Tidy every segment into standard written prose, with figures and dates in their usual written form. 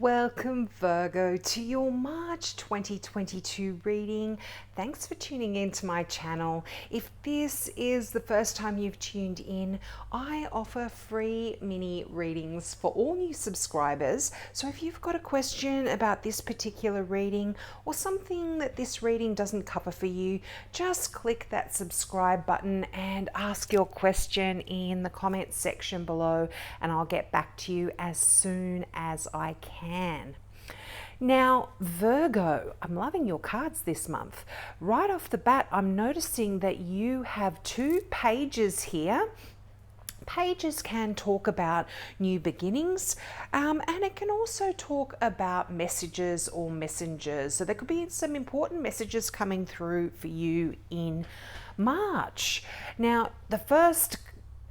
Welcome, Virgo, to your March 2022 reading. Thanks for tuning in to my channel. If this is the first time you've tuned in, I offer free mini readings for all new subscribers. So if you've got a question about this particular reading or something that this reading doesn't cover for you, just click that subscribe button and ask your question in the comments section below, and I'll get back to you as soon as I can. Now, Virgo, I'm loving your cards this month. Right off the bat, I'm noticing that you have two pages here. Pages can talk about new beginnings, and it can also talk about messages or messengers. So there could be some important messages coming through for you in March. Now, the first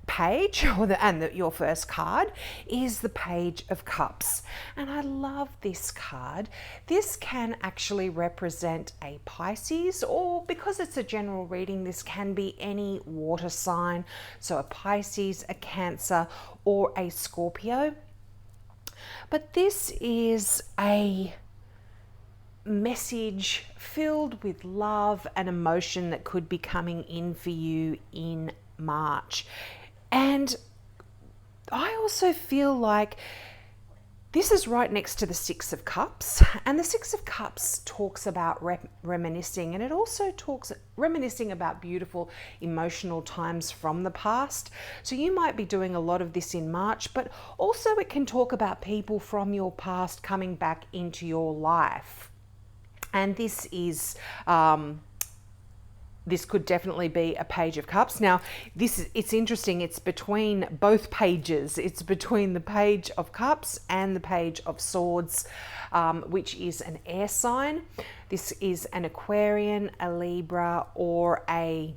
page your first card is the Page of Cups, and I love this card. This can actually represent a Pisces, or because it's a general reading, this can be any water sign, so a Pisces, a Cancer, or a Scorpio. But this is a message filled with love and emotion that could be coming in for you in March. And I also feel like this is right next to the Six of Cups, and the Six of Cups talks about reminiscing, and it also talks reminiscing about beautiful emotional times from the past. So you might be doing a lot of this in March, but also it can talk about people from your past coming back into your life. And this is this could definitely be a Page of Cups. Now, it's interesting. It's between both pages. It's between the Page of Cups and the Page of Swords, which is an air sign. This is an Aquarian, a Libra, or a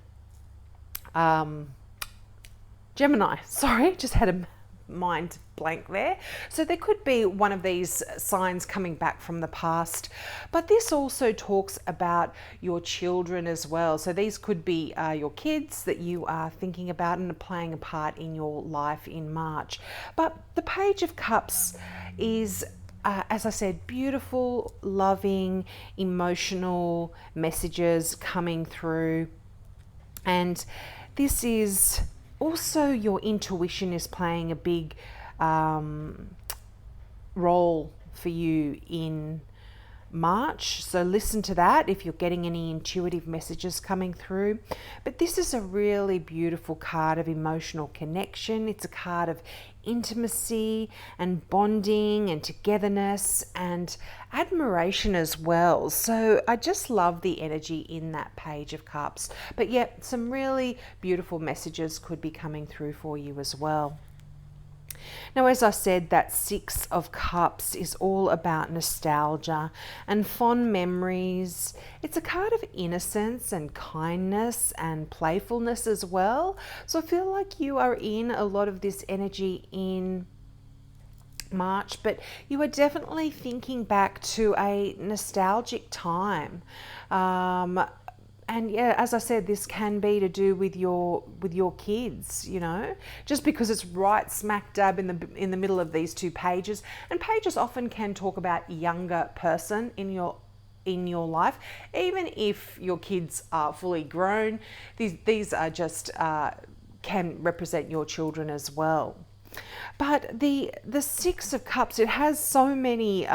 Gemini. Sorry, just had a mind blank there. So there could be one of these signs coming back from the past, but this also talks about your children as well. So these could be your kids that you are thinking about and are playing a part in your life in March. But the Page of Cups is as I said, beautiful, loving, emotional messages coming through. And this is also your intuition is playing a big role for you in March. So listen to that if you're getting any intuitive messages coming through. But this is a really beautiful card of emotional connection. It's a card of intimacy and bonding and togetherness and admiration as well. So I just love the energy in that Page of Cups. But yeah, some really beautiful messages could be coming through for you as well. Now, as I said, that Six of Cups is all about nostalgia and fond memories. It's a card of innocence and kindness and playfulness as well. So I feel like you are in a lot of this energy in March, but you are definitely thinking back to a nostalgic time. And yeah, as I said, this can be to do with your kids, you know, just because it's right smack dab in the middle of these two pages. And pages often can talk about younger person in your life, even if your kids are fully grown. These are just can represent your children as well. But the Six of Cups, it has so many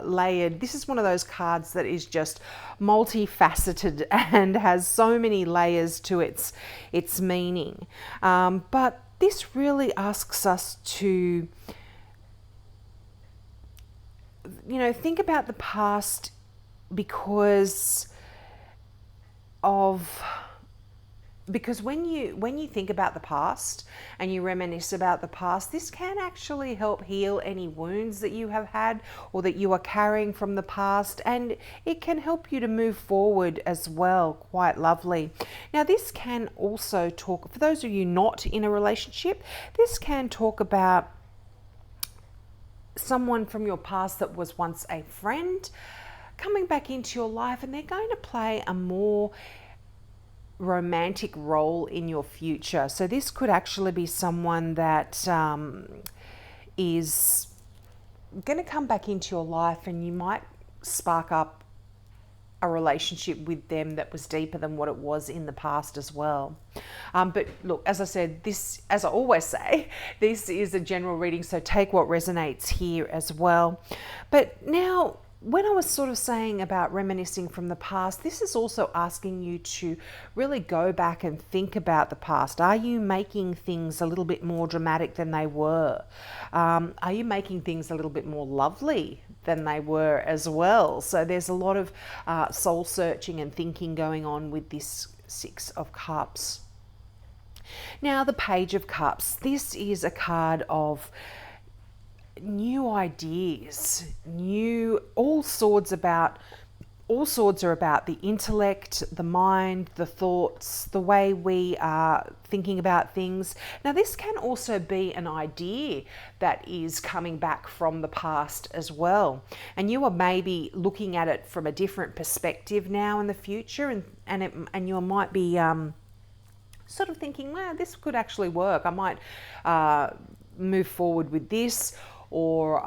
layered. This is one of those cards that is just multifaceted and has so many layers to its meaning. But this really asks us to, you know, think about the past because when you think about the past and you reminisce about the past, this can actually help heal any wounds that you have had or that you are carrying from the past, and it can help you to move forward as well. Quite lovely. Now, this can also talk, for those of you not in a relationship, this can talk about someone from your past that was once a friend coming back into your life, and they're going to play a more romantic role in your future. So this could actually be someone that is going to come back into your life, and you might spark up a relationship with them that was deeper than what it was in the past as well. But look, as I said, this, as I always say, this is a general reading, so take what resonates here as well. But now, when I was sort of saying about reminiscing from the past, this is also asking you to really go back and think about the past. Are you making things a little bit more dramatic than they were? Are you making things a little bit more lovely than they were as well? So there's a lot of soul searching and thinking going on with this Six of Cups. Now, the Page of Cups. This is a card of new ideas, all swords are about the intellect, the mind, the thoughts, the way we are thinking about things. Now, this can also be an idea that is coming back from the past as well, and you are maybe looking at it from a different perspective now in the future, and you might be sort of thinking, well, this could actually work. I might move forward with this, or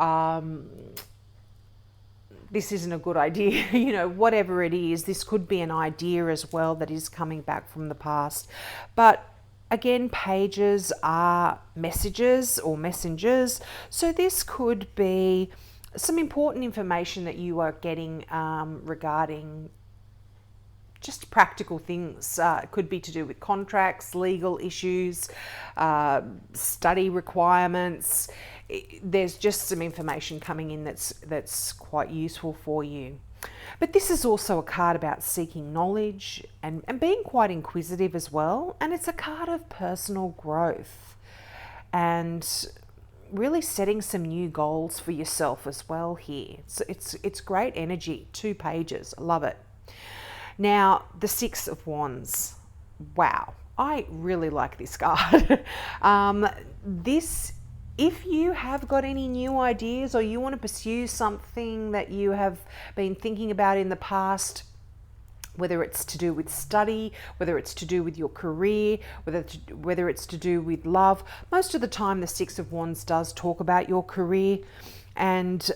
this isn't a good idea. You know, whatever it is, this could be an idea as well that is coming back from the past. But again, pages are messages or messengers, so this could be some important information that you are getting regarding just practical things. It could be to do with contracts, legal issues, study requirements. There's just some information coming in that's quite useful for you. But this is also a card about seeking knowledge and being quite inquisitive as well. And it's a card of personal growth and really setting some new goals for yourself as well here. So it's great energy. 2 pages. I love it. Now, the Six of Wands. Wow, I really like this card. If you have got any new ideas, or you want to pursue something that you have been thinking about in the past, whether it's to do with study, whether it's to do with your career, whether it's to do with love, most of the time the Six of Wands does talk about your career, and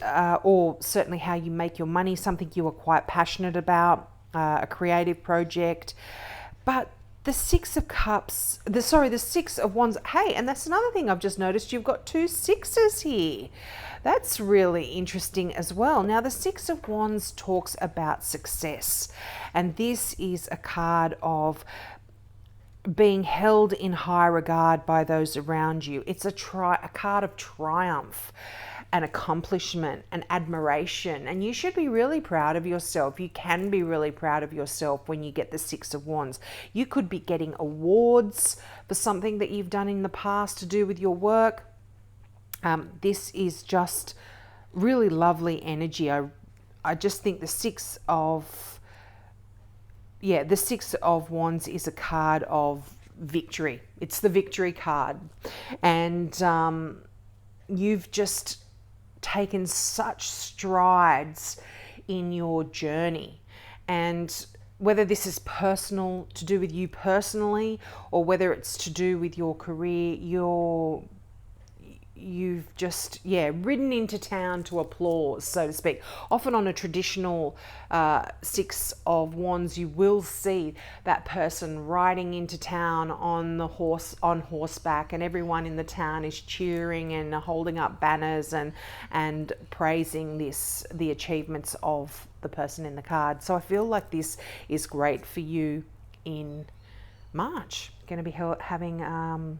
or certainly how you make your money, something you are quite passionate about, a creative project. But the Six of Cups, the Six of Wands, hey, and that's another thing I've just noticed, you've got 2 sixes here. That's really interesting as well. Now, the Six of Wands talks about success, and this is a card of being held in high regard by those around you. It's a card of triumph and accomplishment and admiration, and you should be really proud of yourself. You can be really proud of yourself when you get the Six of Wands. You could be getting awards for something that you've done in the past to do with your work. This is just really lovely energy. I just think the Six of Wands is a card of victory. It's the victory card, and you've just taken such strides in your journey. And whether this is personal, to do with you personally, or whether it's to do with your career, you've just ridden into town to applause, so to speak. Often on a traditional Six of Wands, you will see that person riding into town on horseback, and everyone in the town is cheering and holding up banners and praising the achievements of the person in the card. So I feel like this is great for you in March. Going to be having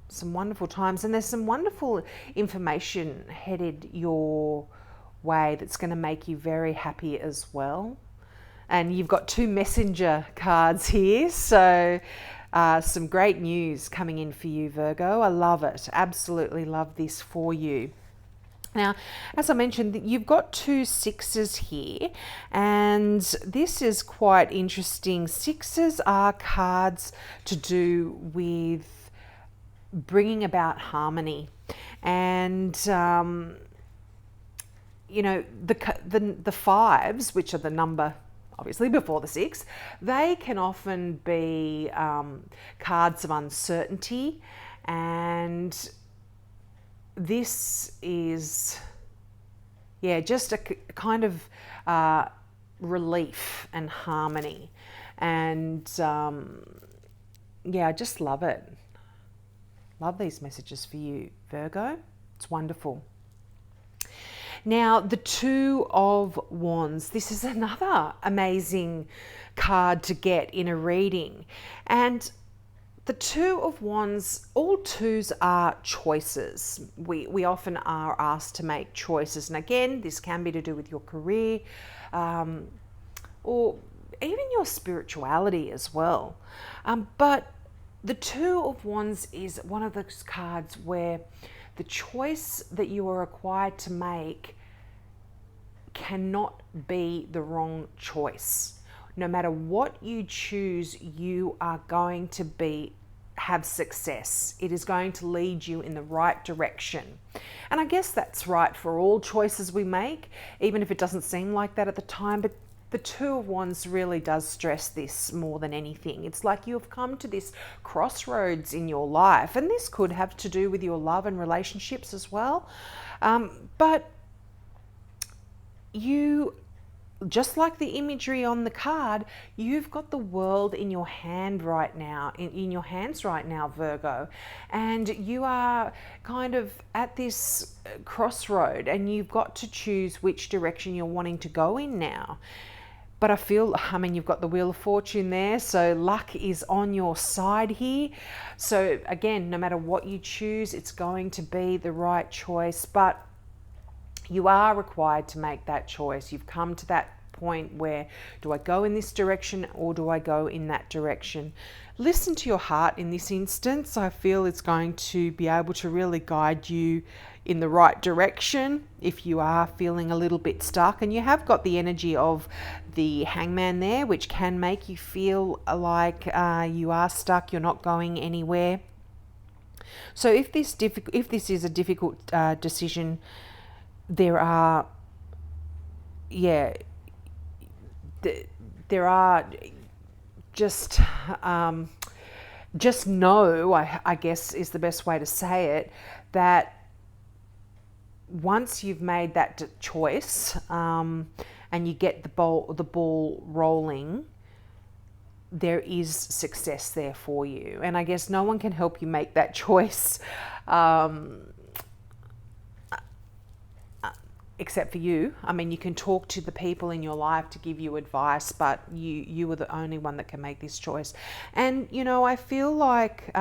some wonderful times, and there's some wonderful information headed your way that's going to make you very happy as well. And you've got 2 messenger cards here, so some great news coming in for you, Virgo. I love it. Absolutely love this for you. Now, as I mentioned, you've got 2 sixes here, and this is quite interesting. Sixes are cards to do with bringing about harmony, and the 5s, which are the number obviously before the 6, they can often be cards of uncertainty, and this is, yeah, just a kind of relief and harmony. And yeah, I just love it. Love these messages for you, Virgo. It's wonderful. Now, the Two of Wands. This is another amazing card to get in a reading. And the Two of Wands, all twos are choices. We often are asked to make choices. And again, this can be to do with your career or even your spirituality as well. But the Two of Wands is one of those cards where the choice that you are required to make cannot be the wrong choice. No matter what you choose, you are going to have success. It is going to lead you in the right direction. And I guess that's right for all choices we make, even if it doesn't seem like that at the time. But the Two of Wands really does stress this more than anything. It's like you have come to this crossroads in your life, and this could have to do with your love and relationships as well. But you, just like the imagery on the card, you've got the world in your hand right now, in your hands right now, Virgo. And you are kind of at this crossroad, and you've got to choose which direction you're wanting to go in now. But I mean, you've got the Wheel of Fortune there, so luck is on your side here. So again, no matter what you choose, it's going to be the right choice. But you are required to make that choice. You've come to that point where, do I go in this direction or do I go in that direction? Listen to your heart in this instance. I feel it's going to be able to really guide you in the right direction if you are feeling a little bit stuck. And you have got the energy of the Hangman there, which can make you feel like you are stuck, you're not going anywhere. So if this is a difficult decision, there are just know, I guess is the best way to say it, that once you've made that choice and you get the ball rolling, there is success there for you. And I guess no one can help you make that choice except for you. I mean, you can talk to the people in your life to give you advice, but you are the only one that can make this choice. And, you know, I feel like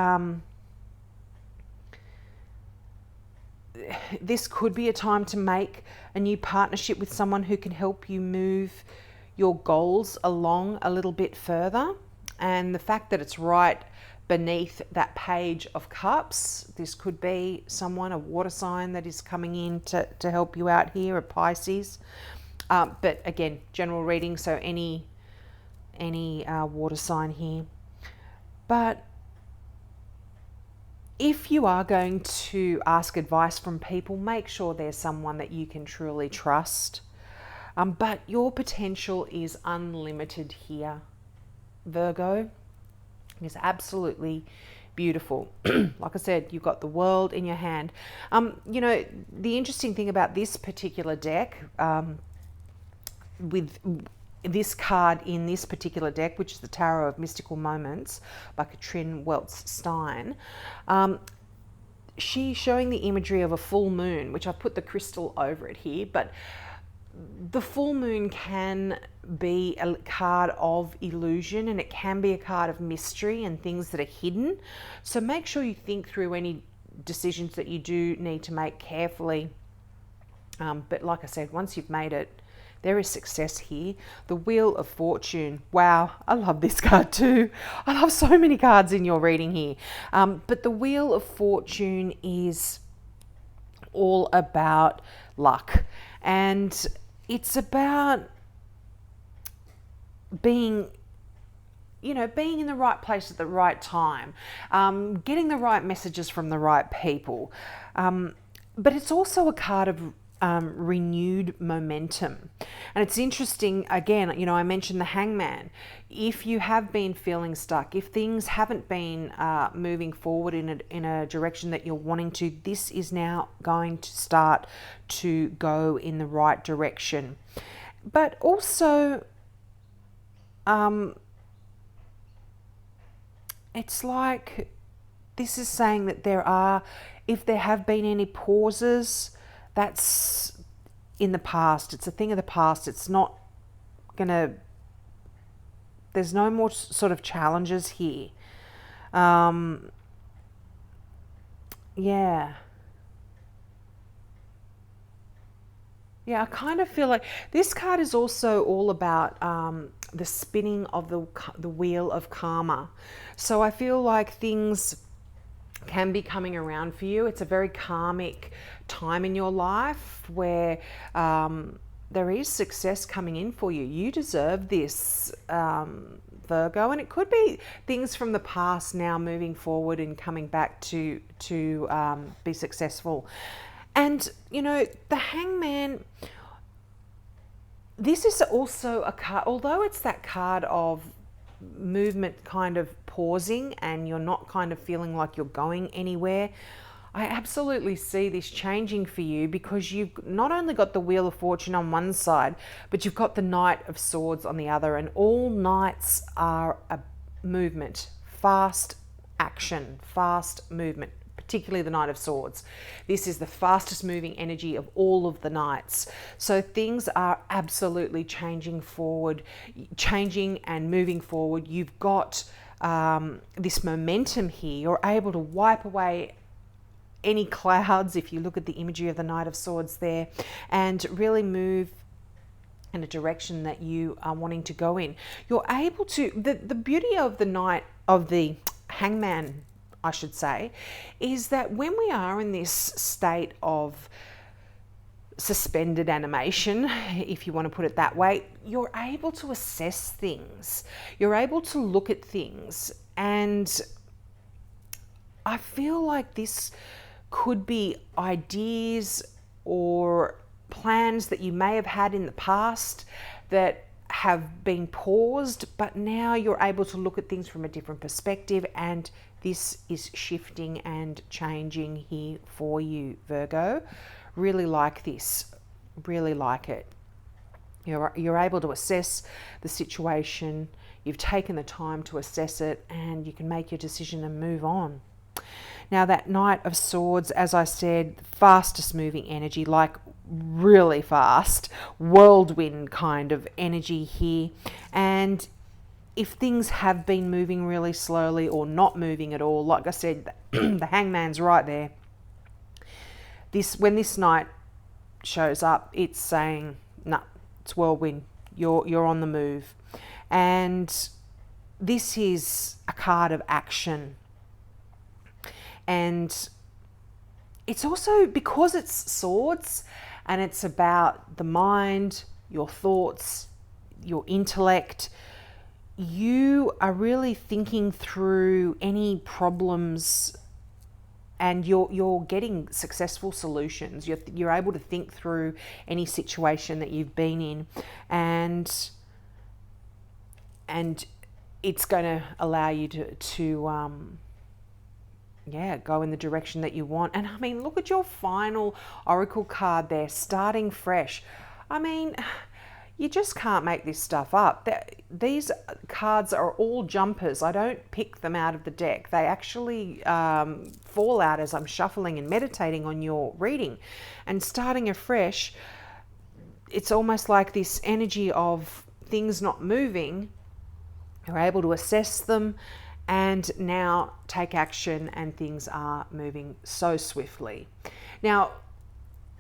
this could be a time to make a new partnership with someone who can help you move your goals along a little bit further. And the fact that it's right beneath that Page of Cups, this could be someone, a water sign, that is coming in to help you out here, a Pisces. But again, general reading, so any water sign here. But if you are going to ask advice from people, make sure there's someone that you can truly trust. But your potential is unlimited here, Virgo. It's absolutely beautiful. Like I said, you've got the world in your hand. You know, the interesting thing about this particular deck, with this card in this particular deck, which is the Tarot of Mystical Moments by Katrin Weltz-Stein, she's showing the imagery of a full moon, which I've put the crystal over it here, but the full moon can be a card of illusion, and it can be a card of mystery and things that are hidden. So make sure you think through any decisions that you do need to make carefully. But like I said, once you've made it, there is success here. The Wheel of Fortune. Wow, I love this card too. I love so many cards in your reading here. But the Wheel of Fortune is all about luck. And it's about being in the right place at the right time, getting the right messages from the right people. But it's also a card of renewed momentum. And it's interesting, again, I mentioned the Hangman. If you have been feeling stuck, if things haven't been moving forward in a direction that you're wanting to, this is now going to start to go in the right direction. But also, it's like this is saying that if there have been any pauses, that's in the past. It's a thing of the past. It's not there's no more sort of challenges here. Yeah. Yeah, I kind of feel like this card is also all about the spinning of the wheel of karma. So I feel like things can be coming around for you. It's a very karmic time in your life where there is success coming in for you. You deserve this, Virgo, and it could be things from the past now moving forward and coming back to be successful. And the Hangman, this is also a card, although it's that card of movement kind of pausing and you're not kind of feeling like you're going anywhere. I absolutely see this changing for you because you've not only got the Wheel of Fortune on one side, but you've got the Knight of Swords on the other, and all knights are a movement, fast action, fast movement, particularly the Knight of Swords. This is the fastest moving energy of all of the knights. So things are absolutely changing and moving forward. You've got this momentum here. You're able to wipe away any clouds, if you look at the imagery of the Knight of Swords there, and really move in a direction that you are wanting to go in. You're able to, the beauty of the Hangman, I should say, is that when we are in this state of suspended animation, if you want to put it that way, you're able to assess things. You're able to look at things. And I feel like this could be ideas or plans that you may have had in the past that have been paused, but now you're able to look at things from a different perspective, and this is shifting and changing here for you, Virgo. Really like this, really like it. You're able to assess the situation, you've taken the time to assess it, and you can make your decision and move on. Now that Knight of Swords, as I said, fastest moving energy, like really fast, whirlwind kind of energy here. And if things have been moving really slowly or not moving at all, like I said, the Hangman's right there. When this Knight shows up, it's saying, no, it's whirlwind. You're on the move. And this is a card of action. And it's also, because it's swords and it's about the mind, your thoughts, your intellect, you are really thinking through any problems and you're getting successful solutions. You're able to think through any situation that you've been in, and it's going to allow you to go in the direction that you want. And I mean, look at your final oracle card there, starting fresh. I mean, you just can't make this stuff up. These cards are all jumpers. I don't pick them out of the deck. They actually fall out as I'm shuffling and meditating on your reading. And starting afresh, it's almost like this energy of things not moving. You're able to assess them and now take action, and things are moving so swiftly. Now,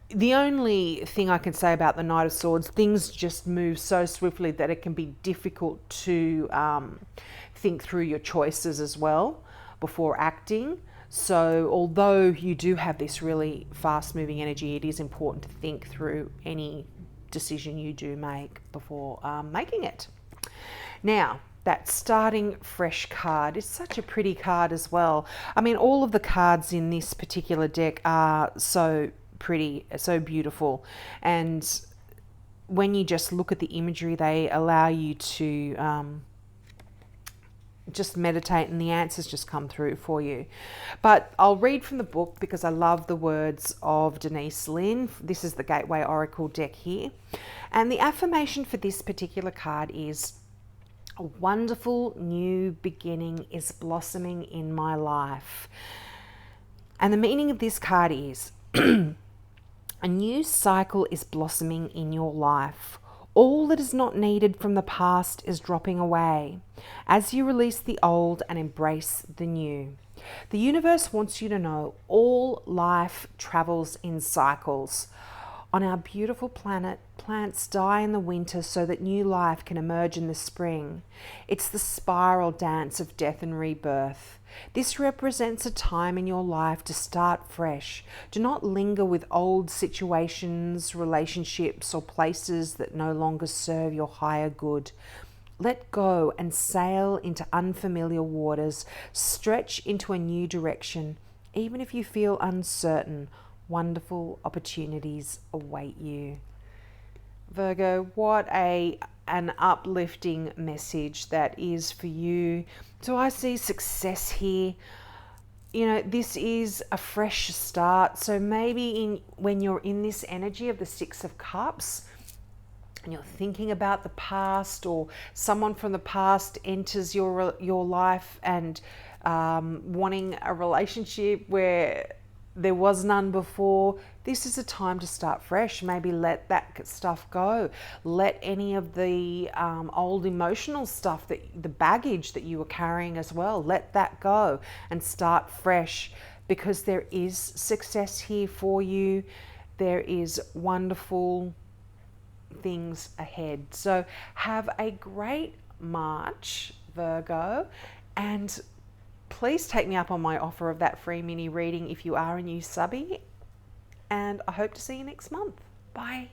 the only thing I can say about the Knight of Swords, things just move so swiftly that it can be difficult to think through your choices as well before acting. So although you do have this really fast moving energy, it is important to think through any decision you do make before making it. Now, that starting fresh card is such a pretty card as well. I mean, all of the cards in this particular deck are so pretty, so beautiful. And when you just look at the imagery, they allow you to just meditate, and the answers just come through for you. But I'll read from the book because I love the words of Denise Lynn. This is the Gateway Oracle deck here. And the affirmation for this particular card is, a wonderful new beginning is blossoming in my life. And the meaning of this card is, a new cycle is blossoming in your life. All that is not needed from the past is dropping away as you release the old and embrace the new. The universe wants you to know all life travels in cycles. On our beautiful planet, plants die in the winter so that new life can emerge in the spring. It's the spiral dance of death and rebirth. This represents a time in your life to start fresh. Do not linger with old situations, relationships, or places that no longer serve your higher good. Let go and sail into unfamiliar waters. Stretch into a new direction. Even if you feel uncertain, wonderful opportunities await you. Virgo, what an uplifting message that is for you. So I see success here. You know, this is a fresh start. So maybe when you're in this energy of the Six of Cups and you're thinking about the past, or someone from the past enters your life and wanting a relationship where there was none before, this is a time to start fresh. Maybe let that stuff go. Let any of the old emotional stuff, the baggage that you were carrying as well, let that go and start fresh, because there is success here for you. There is wonderful things ahead. So have a great March, Virgo, and please take me up on my offer of that free mini reading if you are a new subby, and I hope to see you next month. Bye.